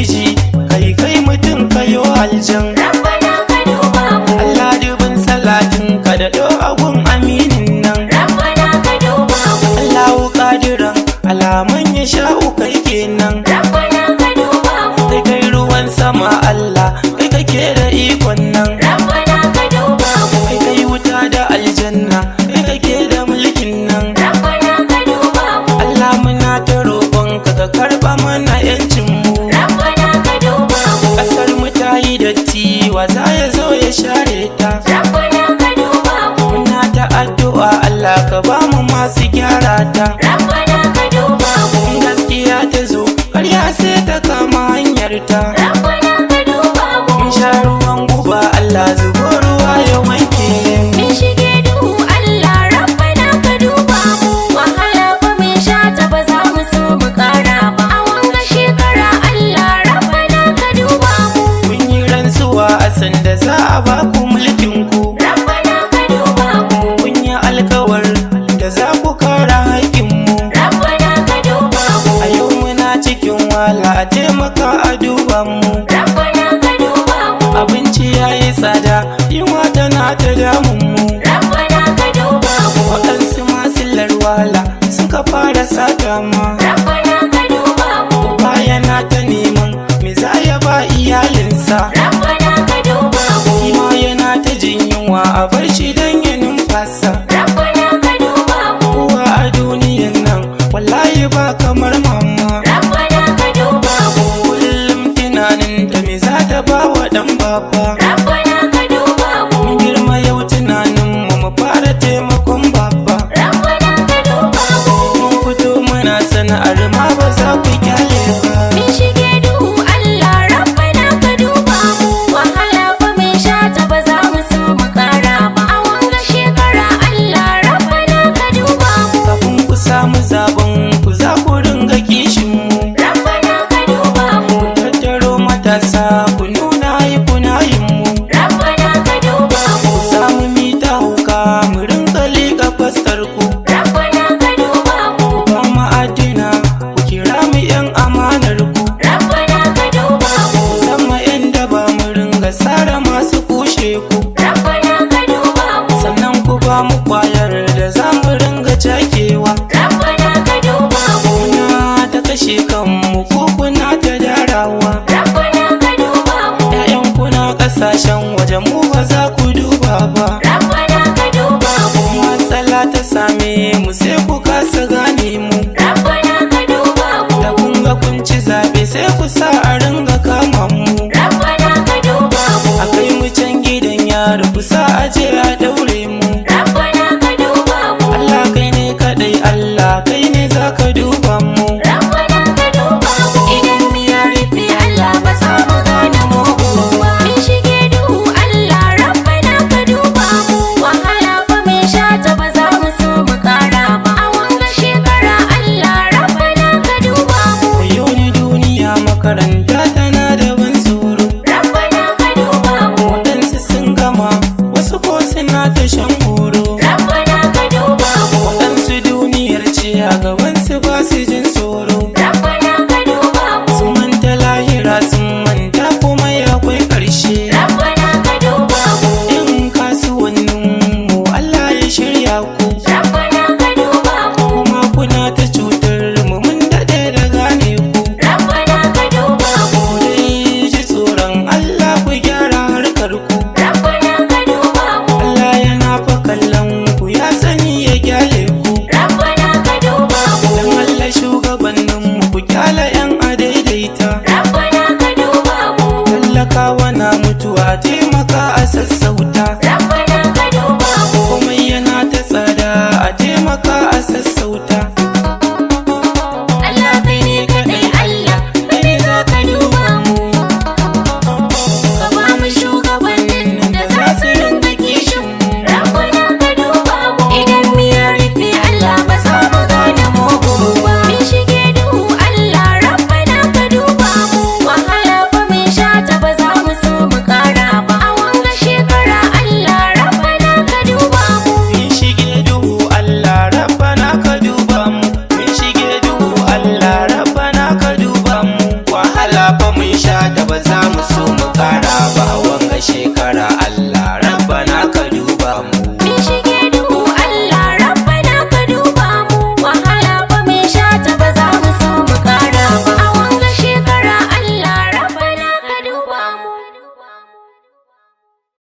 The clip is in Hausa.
ubangiji kai mutum kayo aljan. Rabbana ka duba mu. Allah dubin salatin ka da agun aminin nan. Rabbana ka duba mu. Allahu qadiran alaman ya sha'u kai kenan. Rabbana ka duba mu. Kai ruwan sama Allah kai kake da ikon nan. Rabbana ka duba mu. Kai wuta da aljanna kai kake da mulkin nan. Rabbana ka duba mu. Allah muna ta roƙonka ka karba mana yancin mu. Rabbana ka duba mu. Ƙasar mu ta yi datti wa za ya zo ya share ta. Rabbana ka duba mu. Muna ta addu'a Allah ka ba mu masu gyara ta. Rabbana ka duba mu. In gaskiya ta zo ƙarya sai ta kama hanyar ta. Rabbana ka duba mu. In sha ruwan guba Allah zubo ruwa ya wanke mu. Min shige duhu Allah Rabbana ka duba mu. Wahala ba min sha ta ba za mu so mu ƙara ba. A wanga shekara Allah Rabbana ka duba mu. Kun yi rantsuwa a sanda za a ba ku mulkin ku. Rabbana ka duba mu. Kun yi alkawar da za ku kara haƙƙin mu. Rabbana ka duba mu. A yau muna cikin wahala a taimaka a duban mu. Rabbana ka duba mu. Abinci ya yi tsada yunwa tana ta damun mu. Rabbana ka duba mu. Waɗansu masu larwala suka fara sata ma. Rabbana ka duba mu. Bayana ta neman me za ya ba iyalinsa. Rabbana ka duba mu. Ima yana ta jin yunwa a bar shi don ya numfasa. Rabbana ka duba mu. Kowa a duniyan nan wallahi ba kamar mama. Rabbana ka duba mu. Kullum tunanin da me za ta ba wa ɗan baba. Rabbana ka duba mu. Mun girma yau tunanin mu fara taimakon baba. Rabbana ka duba mu. Mun fito muna sana'ar ma ba za ku kyale ba. Min shige duhu Allah Rabbana ka duba mu. Wahala ba min sha ta ba za mu so mu ƙara ba. A wanga shekara Allah Rabbana ka duba mu. Kafin ku samu zaben ku za ku ringa kishin mu. Rabbana ka duba mu. Tattaro matasa ku nuna yi kuna yin mu. Rabbana ka duba mu. Ku samu mita hauka mu ringa liƙa fastar ku. Rabbana ka duba mu. Ba ma'adina ku kira mu yan amanar ku. Rabbana ka duba mu. Sama yan daba mu ringa sara masu kushe ku. Rabbana ka duba mu. Sannan ku ba mu kwayar da za mu ringa cakewa. Rabbana ka duba mu. Muna ta kashe kanmu